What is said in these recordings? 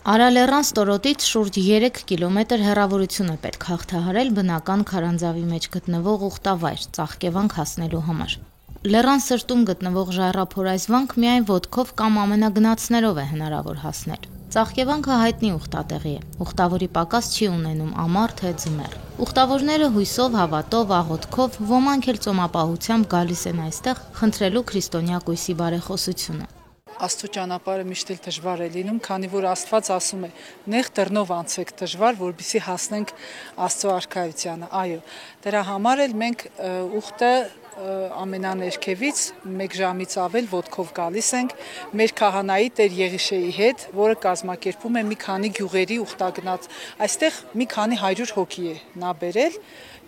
Արալեռան ստորոտից շուրջ 3 կիլոմետր հեռավորություն է պետք հաղթահարել բնական քարանձավի մեջ գտնվող ուխտավայր Ծաղկևանք հասնելու համար։ Լեռան սրտում գտնվող ժայռափոր այս վանք միայն ոտքով կամ ամենագնացներով է հնարավոր հասնել։ Ծաղկևանքը հայտնի ուխտատեղի է։ Ուխտավորի պակաս չի ունենում ամառ թե ձմեռ։ Ուխտավորները հույսով, հավատով, աղոթքով, ոմանք էլ ծոմապահությամբ գալիս են այստեղ խնդրելու քրիստոնյա կույսի բարեխոսությունը։ Աստծո ճանապարհը միշտ էլ դժվար է լինում, քանի որ Աստված ասում է. «Նեղ դռնով անցեք դժվար, որպեսզի հասնենք Աստծո արքայությանը»։ Այո, դրա համար էլ մենք ուխտը ամենաներքևից 1 ժամից ավել ոտքով գալիս ենք մեր քահանայի Տեր Եղիշեի հետ, որը կազմակերպում է մի քանի գյուղերի ուխտագնաց։ Այստեղ մի քանի 100 հոգի է նա բերել,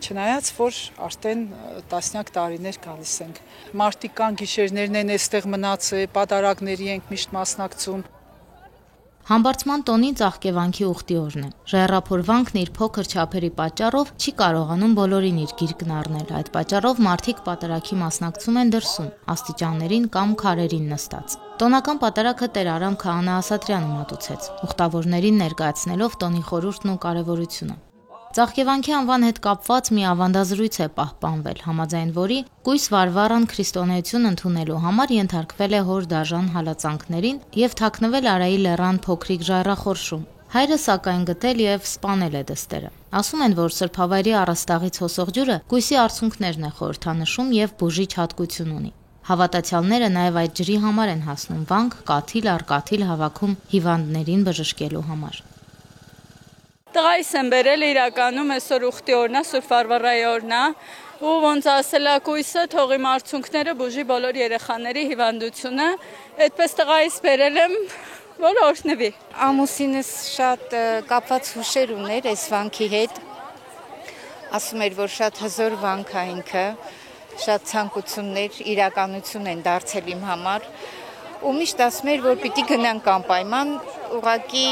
չնայած որ արդեն տասնյակ տարիներ գալիս ենք։ Մարտիկ կան, գիշերներն են այստեղ մնացել, պատարագների ենք միշտ մասնակցում։ Համբարձման տոնին Ծաղկևանքի ուխտի օրն է։ Ժայռափոր վանքն իր փոքր չափերի պատճառով չի կարողանում բոլորին իր գիրկն առնել։ Այդ պատճառով մարդիկ պատարագի մասնակցում են դրսում, աստիճաններին կամ քարերին նստած։ Տոնական պատարագը Տեր Արամ քահանա Ասատրյանը մատուցեց, ուխտավորներին ներկայացնելով տոնի խորհուրդն ու կարևորությունը։ Ծաղկևանքի անվան հետ կապված մի ավանդազրույց է պահպանվել, համաձայն որի կույս Վարվառան քրիստոնեություն ընդունելու համար ենթարկվել է հոր դաժան հալածանքներին եւ թաքնվել Արայի լեռան փոքրիկ ժայռախորշում։ Հայրը սակայն գտել եւ սպանել է դստերը։ Ասում են, որ սրբավայրի առաստաղից հոսող ջուրը կույսի արցունքներն է խորհրդանշում եւ բուժիչ հատկություն ունի։ Հավատացյալները նաեւ այդ ջրի համար են հասնում վանք, կաթիլ առ կաթիլ հավաքում հիվանդներին բժշկելու համար։ Տղայիս եմ բերել իրականում այսօր ուխտի օրնա, Սուրբ Վարվառայի օրնա, ու ոնց ասել է կույսը թող իմ արցունքները բուժի բոլոր երեխաների հիվանդությունը, այդպես տղայիս բերել եմ, որ օրհնվի։ Ամուսինս շատ կապված հուշեր ուներ այս վանքի հետ, ասում էր, որ շատ հզոր վանք է ինքը, շատ ցանկություններ իրականություն են դարձել իմ համար, ու միշտ ասում էր, որ պիտի գնանք անպայման, ուղղակի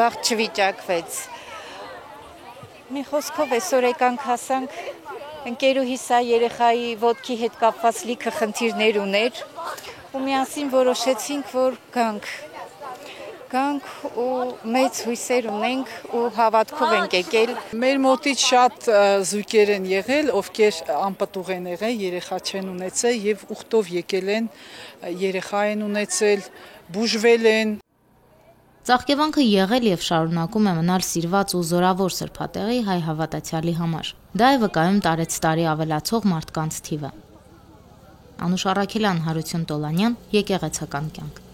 բախտ չվիճակվեց։ Մի խոսքով այսօր եկանք հասանք, ընկերուհիս երեխայի ոտքի հետ կապված լիքը խնդիրներ ուներ ու միասին որոշեցինք, որ գանք ու մեծ հույսեր ունենք ու հավատքով ենք եկել։ Մեր մոտից շատ զույգեր են եղել, ովքեր անպտուղ են եղել, երեխա չեն ունեցել եւ ուխտով եկել են, երեխա են ունեցել, բուժվել են։ Ծաղկևանքը եղել եւ շարունակում է մնալ սիրված ու զորավոր սրբատեղի հայ հավատացյալի համար։ Դա է վկայում տարեցտարի ավելացող մարդկանց թիվը։ Անուշ Առաքելյան, Հարություն Տոլանյան, Եկեղեցական կյանք։